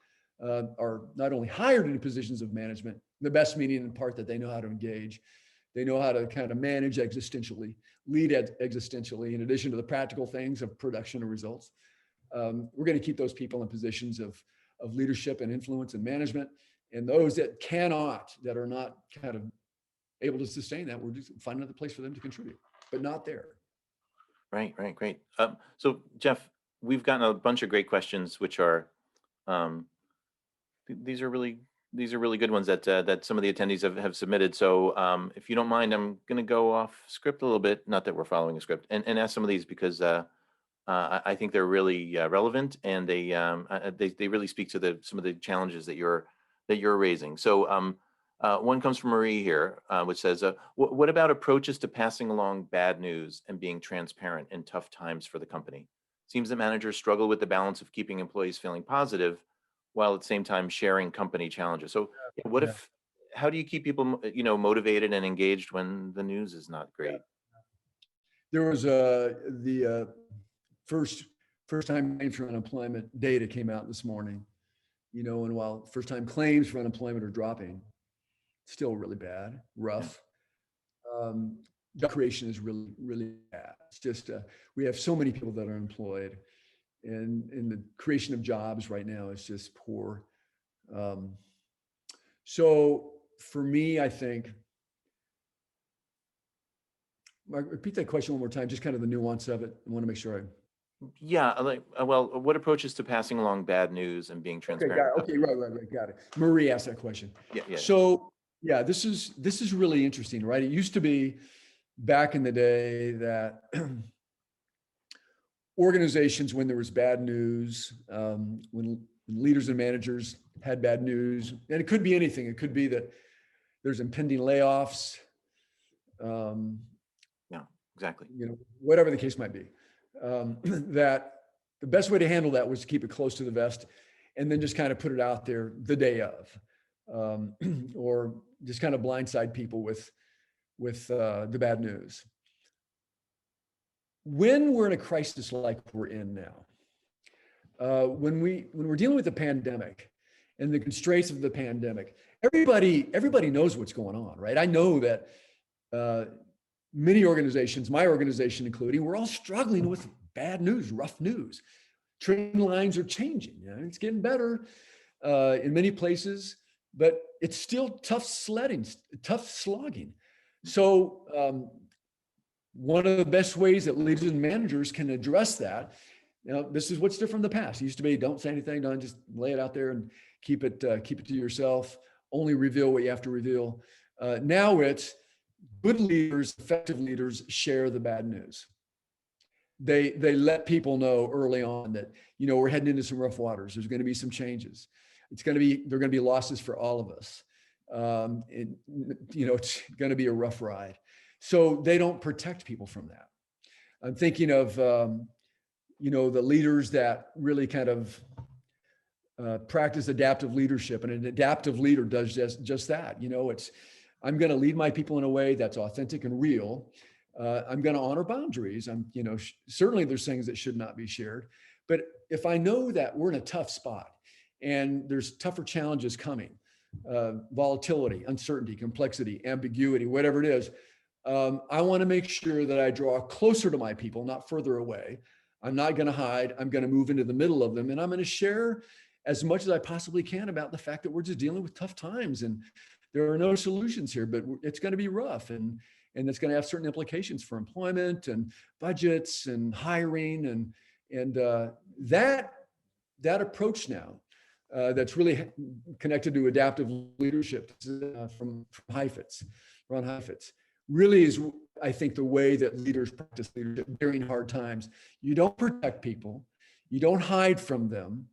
Speaker 2: are not only hired into positions of management, the best meaning in part that they know how to engage, they know how to kind of manage existentially, lead existentially, in addition to the practical things of production and results. We're going to keep those people in positions of leadership and influence and management. And those that cannot, that are not kind of able to sustain that, we're just find another place for them to contribute, but not there.
Speaker 1: Right, great. So Jeff, we've gotten a bunch of great questions, which are um, these are really good ones that that some of the attendees have submitted. So if you don't mind, I'm going to go off script a little bit. Not that we're following a script, and ask some of these because I think they're really relevant, and they really speak to some of the challenges that you're raising. So one comes from Marie here, which says, what about approaches to passing along bad news and being transparent in tough times for the company? Seems that managers struggle with the balance of keeping employees feeling positive while at the same time sharing company challenges. So what
Speaker 2: Yeah.
Speaker 1: if, how do you keep people, motivated and engaged when the news is not great?
Speaker 2: There was the first time claims for unemployment data came out this morning, and while first time claims for unemployment are dropping, still really bad, rough. Job creation is really, really bad. It's just, we have so many people that are employed, and the creation of jobs right now is just poor. So for me, I think, Mark, repeat that question one more time, just kind of the nuance of it. I want to make sure
Speaker 1: Yeah, well, what approaches to passing along bad news and being
Speaker 2: Okay, got
Speaker 1: transparent?
Speaker 2: it. Okay, right, got it. Marie asked that question.
Speaker 1: Yeah.
Speaker 2: So yeah, this is really interesting, right? It used to be back in the day that organizations, when there was bad news, when leaders and managers had bad news, and it could be anything. It could be that there's impending layoffs,
Speaker 1: Yeah, exactly.
Speaker 2: whatever the case might be. That the best way to handle that was to keep it close to the vest, and then just kind of put it out there the day of, or just kind of blindside people with the bad news. When we're in a crisis like we're in now, when we're dealing with the pandemic and the constraints of the pandemic, everybody knows what's going on, right? I know that many organizations, my organization including, we're all struggling with bad news, rough news. Trend lines are changing. It's getting better in many places, but it's still tough sledding, tough slogging. So one of the best ways that leaders and managers can address that, this is what's different from the past. It used to be, don't say anything, don't just lay it out there and keep it to yourself. only reveal what you have to reveal. Now it's good leaders, effective leaders share the bad news. They let people know early on that, we're heading into some rough waters. There's going to be some changes. There are going to be losses for all of us. It's going to be a rough ride. So they don't protect people from that. I'm thinking of, the leaders that really kind of practice adaptive leadership, and an adaptive leader does just that. I'm going to lead my people in a way that's authentic and real. I'm going to honor boundaries. Certainly there's things that should not be shared, but if I know that we're in a tough spot and there's tougher challenges coming, volatility, uncertainty, complexity, ambiguity, whatever it is, I want to make sure that I draw closer to my people, not further away. I'm not going to hide. I'm going to move into the middle of them, and I'm going to share as much as I possibly can about the fact that we're just dealing with tough times and there are no solutions here, but it's going to be rough, and it's going to have certain implications for employment and budgets and hiring, and that approach now that's really connected to adaptive leadership from Heifetz, Ron Heifetz, really is, I think, the way that leaders practice leadership during hard times. You don't protect people, you don't hide from them,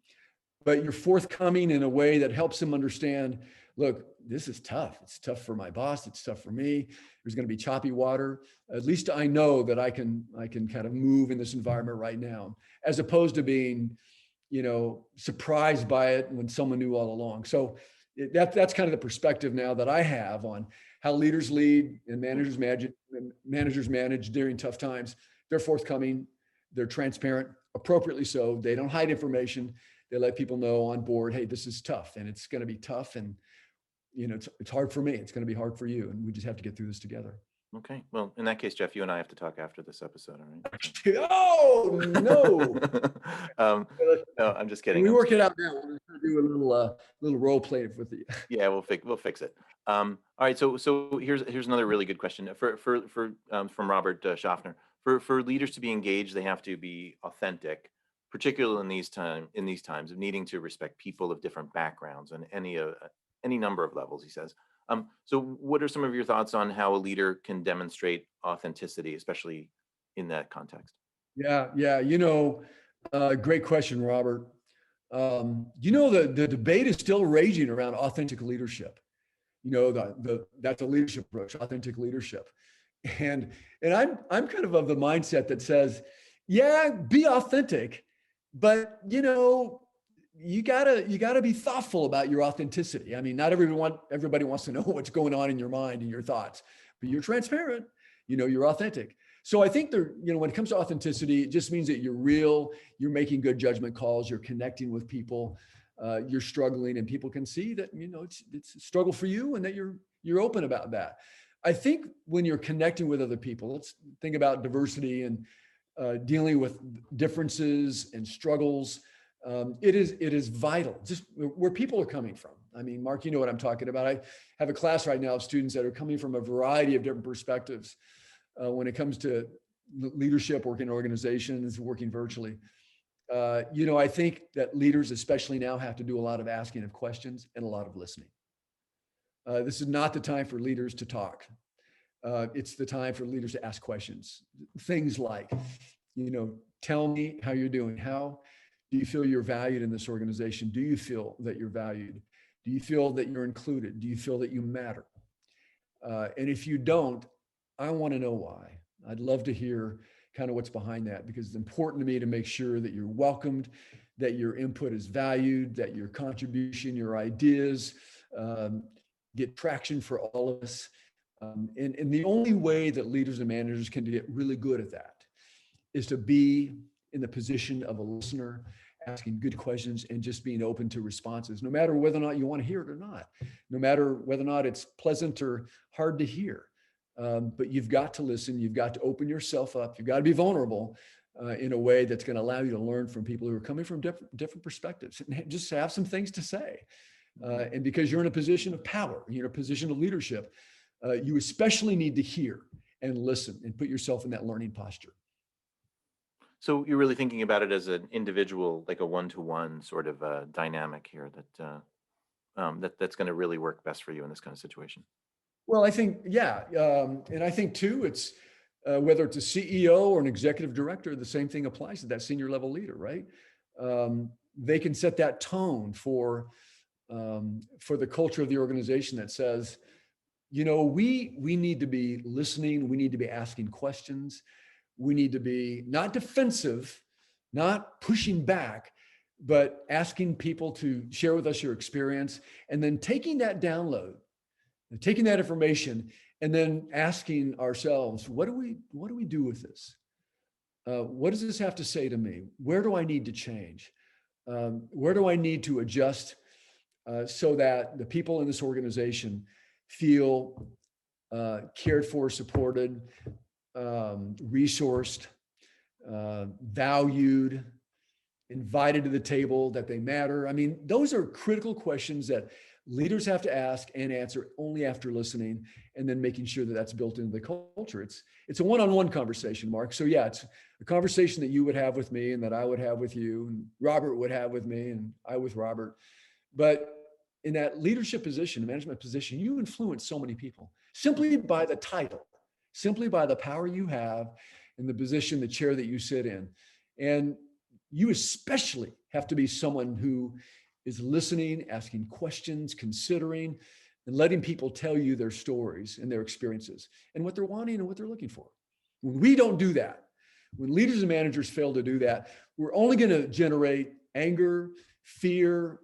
Speaker 2: but you're forthcoming in a way that helps them understand, look, this is tough. It's tough for my boss. It's tough for me. There's going to be choppy water. At least I know that I can kind of move in this environment right now, as opposed to being, surprised by it when someone knew all along. So that's kind of the perspective now that I have on how leaders lead and managers manage during tough times. They're forthcoming. They're transparent, appropriately so. They don't hide information. They let people know on board, hey, this is tough, and it's going to be tough, and it's hard for me. It's going to be hard for you, and we just have to get through this together.
Speaker 1: Okay. Well, in that case, Jeff, you and I have to talk after this episode, all right?
Speaker 2: Oh no!
Speaker 1: No, I'm just kidding.
Speaker 2: We work it out now. We're going to do a little role play with you.
Speaker 1: Yeah, we'll fix it. All right. So here's another really good question from Robert Schaffner. For leaders to be engaged, they have to be authentic, particularly in these times of needing to respect people of different backgrounds and any number of levels, he says. So what are some of your thoughts on how a leader can demonstrate authenticity, especially in that context?
Speaker 2: Yeah. Great question, Robert. The debate is still raging around authentic leadership. That's a leadership approach, authentic leadership. And I'm kind of the mindset that says, yeah, be authentic, but you gotta be thoughtful about your authenticity. I mean, not everybody wants to know what's going on in your mind and your thoughts, but you're transparent, you're authentic. So I think when it comes to authenticity, it just means that you're real, you're making good judgment calls, you're connecting with people, you're struggling, and people can see that, it's a struggle for you and that you're open about that. I think when you're connecting with other people, let's think about diversity and dealing with differences and struggles. It is vital, just where people are coming from. I mean, Mark, you know what I'm talking about. I have a class right now of students that are coming from a variety of different perspectives when it comes to leadership, working in organizations, working virtually. I think that leaders, especially now, have to do a lot of asking of questions and a lot of listening. This is not the time for leaders to talk. It's the time for leaders to ask questions. Things like, tell me how you're doing. How do you feel you're valued in this organization? Do you feel that you're valued? Do you feel that you're included? Do you feel that you matter? And if you don't, I want to know why. I'd love to hear kind of what's behind that, because it's important to me to make sure that you're welcomed, that your input is valued, that your contribution, your ideas get traction for all of us. And the only way that leaders and managers can get really good at that is to be in the position of a listener, asking good questions and just being open to responses, no matter whether or not you want to hear it or not, no matter whether or not it's pleasant or hard to hear. But you've got to listen. You've got to open yourself up. You've got to be vulnerable in a way that's going to allow you to learn from people who are coming from different perspectives and just have some things to say. And because you're in a position of power, you're in a position of leadership, you especially need to hear and listen and put yourself in that learning posture.
Speaker 1: So you're really thinking about it as an individual, like a one-to-one sort of dynamic here. that's going to really work best for you in this kind of situation?
Speaker 2: Well, I think, yeah. And I think too, it's whether it's a CEO or an executive director, the same thing applies to that senior level leader, right? They can set that tone for the culture of the organization that says, we need to be listening. We need to be asking questions. We need to be not defensive, not pushing back, but asking people to share with us your experience, and then taking that download, taking that information, and then asking ourselves, what do we do with this? What does this have to say to me? Where do I need to change? Where do I need to adjust so that the people in this organization feel cared for, supported, resourced, valued, invited to the table, that they matter? I mean, those are critical questions that leaders have to ask and answer only after listening, and then making sure that that's built into the culture. It's a one-on-one conversation, Mark. So yeah, it's a conversation that you would have with me, and that I would have with you, and Robert would have with me, and I with Robert. But in that leadership position, management position, you influence so many people simply by the title, simply by the power you have in the position, the chair that you sit in. And you especially have to be someone who is listening, asking questions, considering, and letting people tell you their stories and their experiences and what they're wanting and what they're looking for. When we don't do that, when leaders and managers fail to do that, we're only going to generate anger, fear,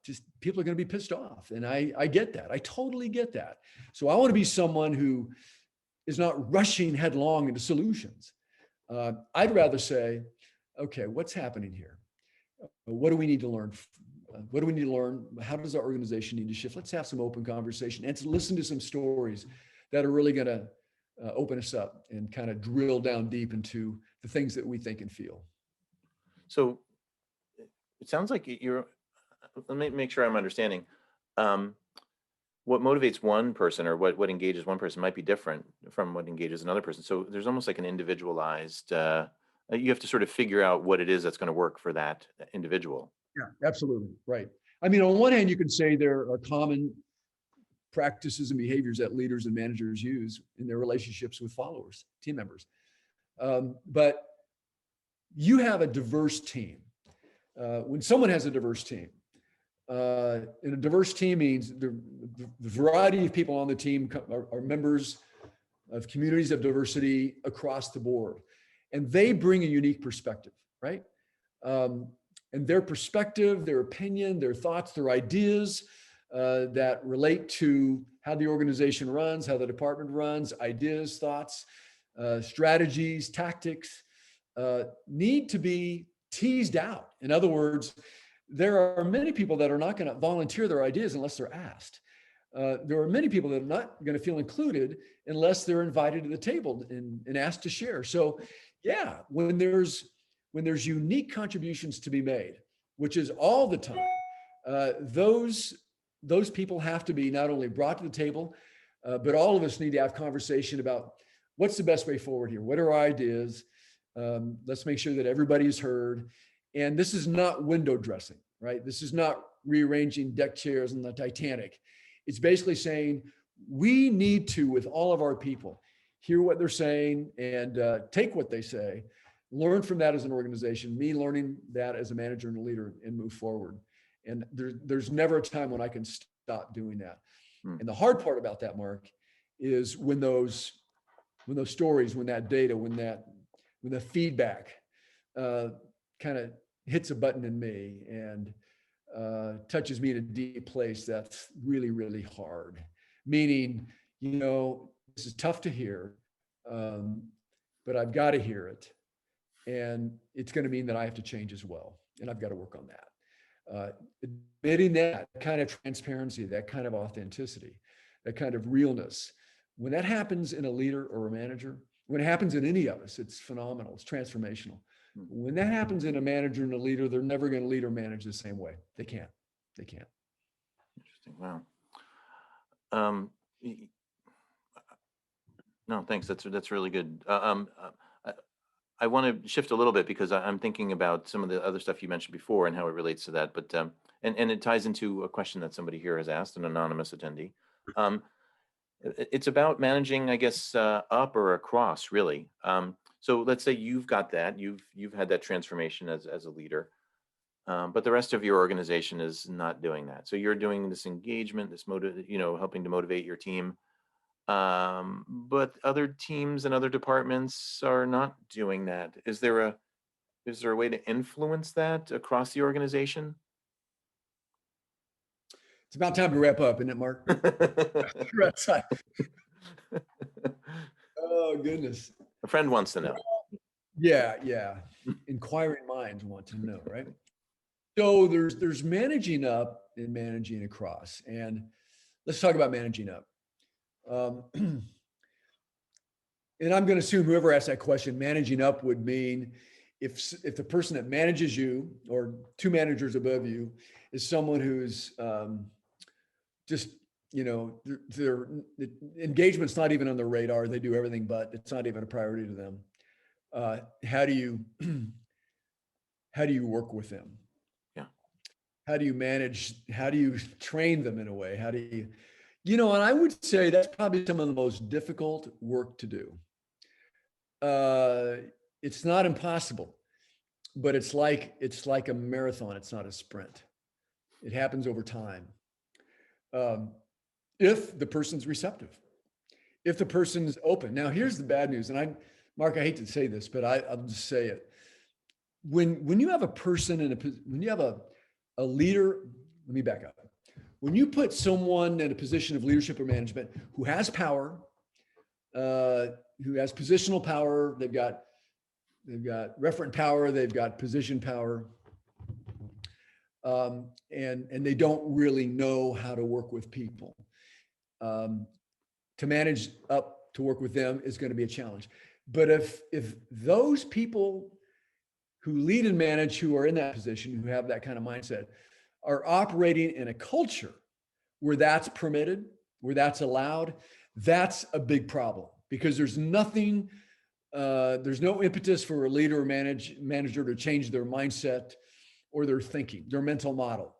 Speaker 2: just people are going to be pissed off. And I get that. I totally get that. So I want to be someone who is not rushing headlong into solutions. I'd rather say, okay, what's happening here? What do we need to learn? What do we need to learn? How does our organization need to shift? Let's have some open conversation and to listen to some stories that are really going to open us up and kind of drill down deep into the things that we think and feel.
Speaker 1: So it sounds like let me make sure I'm understanding. What motivates one person, or what engages one person, might be different from what engages another person. So there's almost like an individualized, you have to sort of figure out what it is that's going to work for that individual.
Speaker 2: Yeah, absolutely. Right. I mean, on one hand, you could say there are common practices and behaviors that leaders and managers use in their relationships with followers, team members. But you have a diverse team. When someone has a diverse team, and a diverse team means the variety of people on the team are members of communities of diversity across the board. And they bring a unique perspective, right? And their perspective, their opinion, their thoughts, their ideas that relate to how the organization runs, how the department runs, ideas, thoughts, strategies, tactics, need to be teased out. In other words, there are many people that are not going to volunteer their ideas unless they're asked. There are many people that are not going to feel included unless they're invited to the table and asked to share. So yeah, when there's unique contributions to be made, which is all the time, those people have to be not only brought to the table, but all of us need to have conversation about what's the best way forward here. What are our ideas? Let's make sure that everybody is heard. And this is not window dressing, right? This is not rearranging deck chairs on the Titanic. It's basically saying we need to, with all of our people, hear what they're saying and take what they say, learn from that as an organization, me learning that as a manager and a leader, and move forward. And there's never a time when I can stop doing that. And the hard part about that, Mark, is when those stories, when that data, when the feedback kind of hits a button in me and touches me in a deep place, that's really, really hard. Meaning, this is tough to hear, but I've got to hear it. And it's going to mean that I have to change as well. And I've got to work on that. Admitting that kind of transparency, that kind of authenticity, that kind of realness, when that happens in a leader or a manager, when it happens in any of us, it's phenomenal. It's transformational. When that happens in a manager and a leader, they're never going to lead or manage the same way. They can't.
Speaker 1: Interesting. Wow. No, thanks. That's really good. I want to shift a little bit because I'm thinking about some of the other stuff you mentioned before and how it relates to that. But and it ties into a question that somebody here has asked, an anonymous attendee. Um, it's about managing, I guess, up or across, really. So let's say you've got that, you've had that transformation as a leader, but the rest of your organization is not doing that. So you're doing this engagement, this helping to motivate your team, but other teams and other departments are not doing that. Is there a way to influence that across the organization?
Speaker 2: It's about time to wrap up, isn't it, Mark? You're outside. Oh, goodness.
Speaker 1: A friend wants to know.
Speaker 2: Yeah, yeah. Inquiring minds want to know, right? So there's managing up and managing across. And let's talk about managing up. And I'm going to assume whoever asked that question, managing up would mean if the person that manages you or two managers above you is someone who's just, their engagement's not even on their radar. They do everything, but it's not even a priority to them. How do you work with them?
Speaker 1: Yeah.
Speaker 2: How do you manage? How do you train them in a way? How do and I would say that's probably some of the most difficult work to do. It's not impossible, but it's like a marathon. It's not a sprint. It happens over time. If the person's receptive, if the person's open. Now, here's the bad news. And Mark, I hate to say this, but I'll just say it. When you have a person when you have a leader, let me back up. When you put someone in a position of leadership or management who has power, who has positional power, they've got referent power, they've got position power, and they don't really know how to work with people. To manage up to work with them is going to be a challenge. But if those people who lead and manage, who are in that position, who have that kind of mindset, are operating in a culture where that's permitted, where that's allowed, that's a big problem, because there's nothing, there's no impetus for a leader or manager to change their mindset or their thinking, their mental model.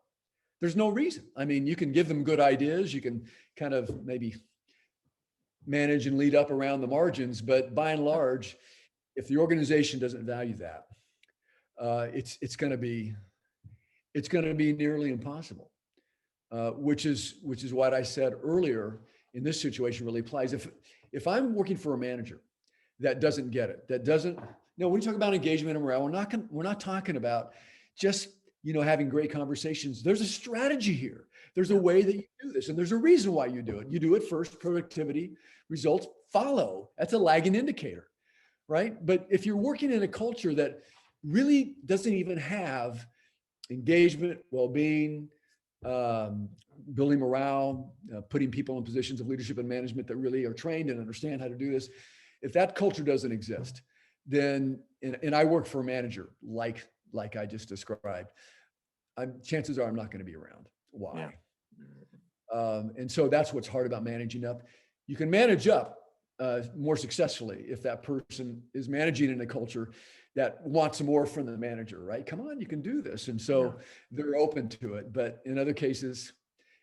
Speaker 2: There's no reason. I mean, you can give them good ideas, you can kind of maybe manage and lead up around the margins, but by and large, if the organization doesn't value that, it's going to be nearly impossible. Which is what I said earlier in this situation really applies. If I'm working for a manager that doesn't get it, that doesn't, when you talk about engagement and morale, we're not talking about just, having great conversations. There's a strategy here. There's a way that you do this, and there's a reason why you do it. You do it first, productivity, results follow. That's a lagging indicator, right? But if you're working in a culture that really doesn't even have engagement, well-being, building morale, putting people in positions of leadership and management that really are trained and understand how to do this. If that culture doesn't exist, then, and I work for a manager like I just described, chances are I'm not going to be around. Why? Yeah. And so that's what's hard about managing up. You can manage up more successfully if that person is managing in a culture that wants more from the manager, right? Come on, you can do this. And so they're open to it. But in other cases,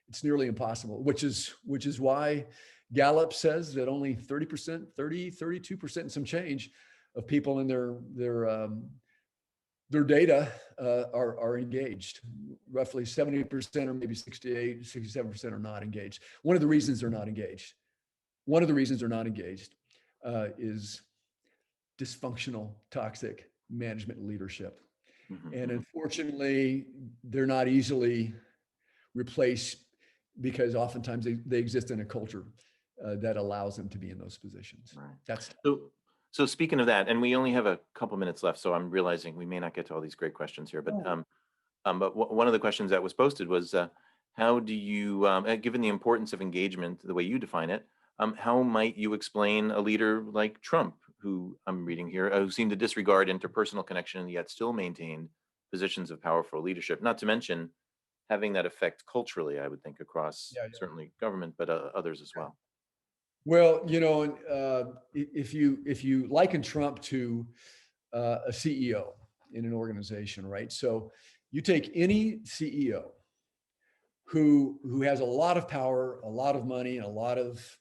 Speaker 2: it's nearly impossible, which is why Gallup says that only 32% and some change of people in their data are engaged. Roughly 70% or maybe 67% are not engaged. One of the reasons they're not engaged is dysfunctional, toxic management and leadership. Mm-hmm. And unfortunately, they're not easily replaced because oftentimes they exist in a culture that allows them to be in those positions.
Speaker 1: Right.
Speaker 2: That's
Speaker 1: so speaking of that, and we only have a couple minutes left, so I'm realizing we may not get to all these great questions here, but one of the questions that was posted was, how do you, given the importance of engagement, the way you define it, how might you explain a leader like Trump, who I'm reading here, who seemed to disregard interpersonal connection and yet still maintain positions of powerful leadership, not to mention having that effect culturally, I would think, across certainly government, but others as well.
Speaker 2: Well, if you liken Trump to a CEO in an organization, right? So you take any CEO who has a lot of power, a lot of money, and a lot of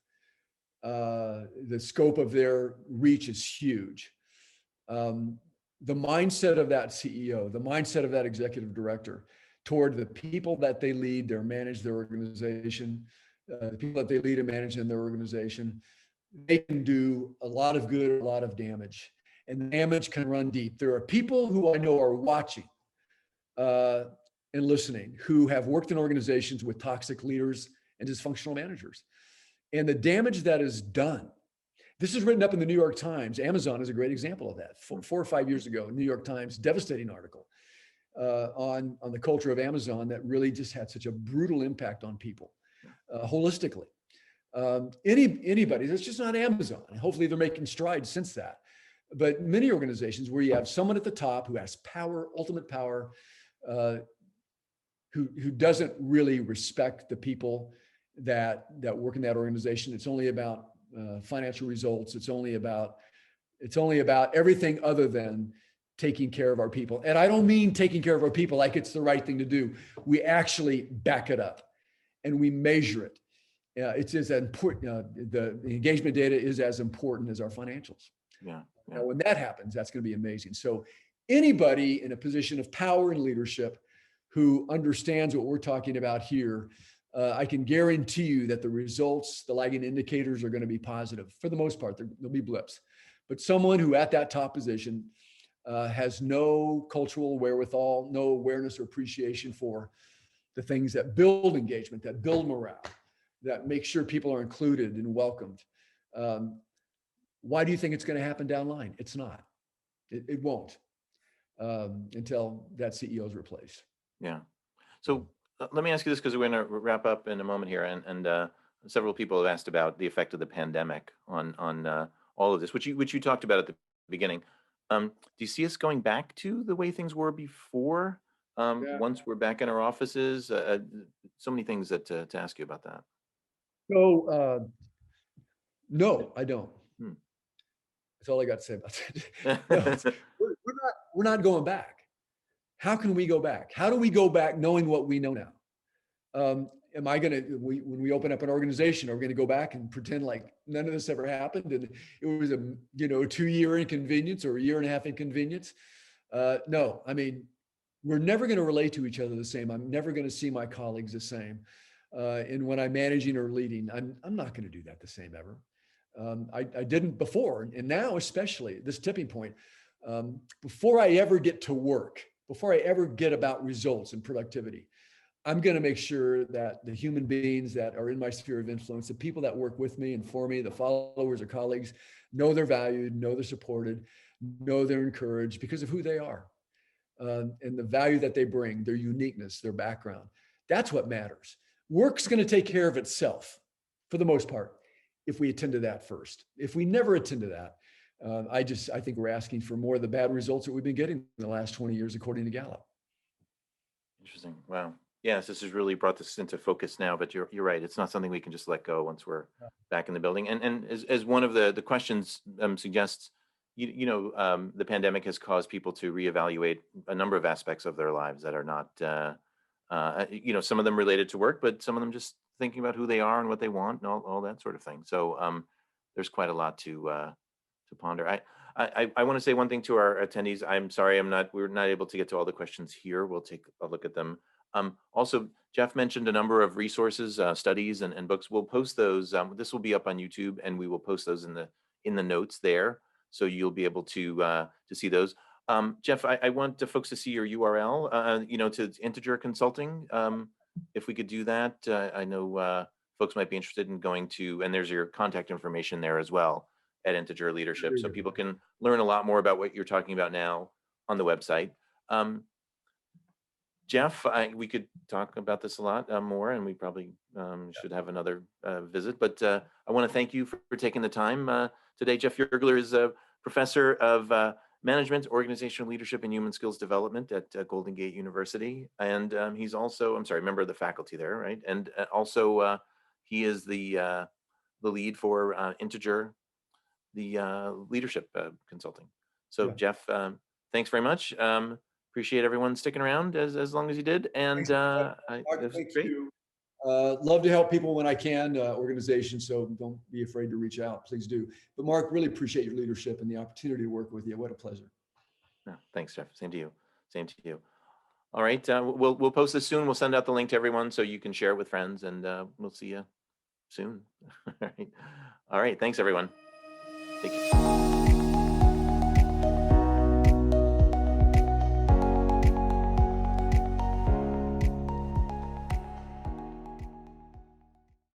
Speaker 2: the scope of their reach is huge. The mindset of that CEO, the mindset of that executive director toward the people that they lead, they manage their organization, the people that they lead and manage in their organization, they can do a lot of good, a lot of damage, and the damage can run deep. There are people who I know are watching and listening who have worked in organizations with toxic leaders and dysfunctional managers. And the damage that is done, this is written up in the New York Times. Amazon is a great example of that. 4 or 5 years ago, New York Times, devastating article on the culture of Amazon that really just had such a brutal impact on people holistically. Anybody, that's just not Amazon. Hopefully they're making strides since that. But many organizations where you have someone at the top who has power, ultimate power, who doesn't really respect the people that work in that organization. It's only about financial results. It's only about everything other than taking care of our people. And I don't mean taking care of our people like it's the right thing to do. We actually back it up and we measure it. It's as important. The engagement data is as important as our financials.
Speaker 1: Yeah.
Speaker 2: Now, when that happens, that's going to be amazing. So anybody in a position of power and leadership who understands what we're talking about here, I can guarantee you that the results, the lagging indicators are going to be positive. For the most part, there'll be blips. But someone who at that top position has no cultural wherewithal, no awareness or appreciation for the things that build engagement, that build morale, that make sure people are included and welcomed. Why do you think it's going to happen down the line? It's not. It won't until that CEO is replaced.
Speaker 1: Yeah. So let me ask you this, because we're going to wrap up in a moment here, and several people have asked about the effect of the pandemic on all of this, which you talked about at the beginning. Do you see us going back to the way things were before? Once we're back in our offices, so many things to ask you about that.
Speaker 2: So no, I don't.
Speaker 1: Hmm.
Speaker 2: That's all I got to say about that. No, we're not going back. How can we go back? How do we go back knowing what we know now? Am I going to, when we open up an organization, are we going to go back and pretend like none of this ever happened and it was a 2-year inconvenience or a 1.5-year inconvenience? No, I mean, we're never going to relate to each other the same. I'm never going to see my colleagues the same. And when I'm managing or leading, I'm not going to do that the same ever. I didn't before, and now especially this tipping point. Before I ever get to work, before I ever get about results and productivity, I'm going to make sure that the human beings that are in my sphere of influence, the people that work with me and for me, the followers or colleagues, know they're valued, know they're supported, know they're encouraged because of who they are and the value that they bring, their uniqueness, their background. That's what matters. Work's going to take care of itself for the most part if we attend to that first. If we never attend to that, I think we're asking for more of the bad results that we've been getting in the last 20 years, according to Gallup.
Speaker 1: Interesting. Wow. Yes, this has really brought this into focus now, but you're right. It's not something we can just let go once we're back in the building. And as one of the questions suggests, the pandemic has caused people to reevaluate a number of aspects of their lives that are not, some of them related to work, but some of them just thinking about who they are and what they want and all that sort of thing. So there's quite a lot to ponder. I want to say one thing to our attendees. I'm sorry, we're not able to get to all the questions here. We'll take a look at them. Also, Jeff mentioned a number of resources, studies, and books. We'll post those. This will be up on YouTube, and we will post those in the notes there, so you'll be able to see those. Jeff, I want the folks to see your URL, to Integer Consulting. If we could do that, I know folks might be interested in going to, and there's your contact information there as well at Integer Leadership, so people can learn a lot more about what you're talking about now on the website. Jeff, we could talk about this a lot more, and we probably should have another visit, but I want to thank you for taking the time today. Jeff Yergler is a professor of management, organizational leadership, and human skills development at Golden Gate University. And he's also, member of the faculty there, right? And also he is the lead for Integer, the leadership consulting. So Jeff, thanks very much. Appreciate everyone sticking around as long as you did. And it was great.
Speaker 2: Love to help people when I can, organizations. So don't be afraid to reach out. Please do. But Mark, really appreciate your leadership and the opportunity to work with you. What a pleasure.
Speaker 1: No, thanks, Jeff. Same to you. Same to you. All right. We'll post this soon. We'll send out the link to everyone so you can share it with friends, and we'll see you soon. All right. All right. Thanks, everyone. Take care.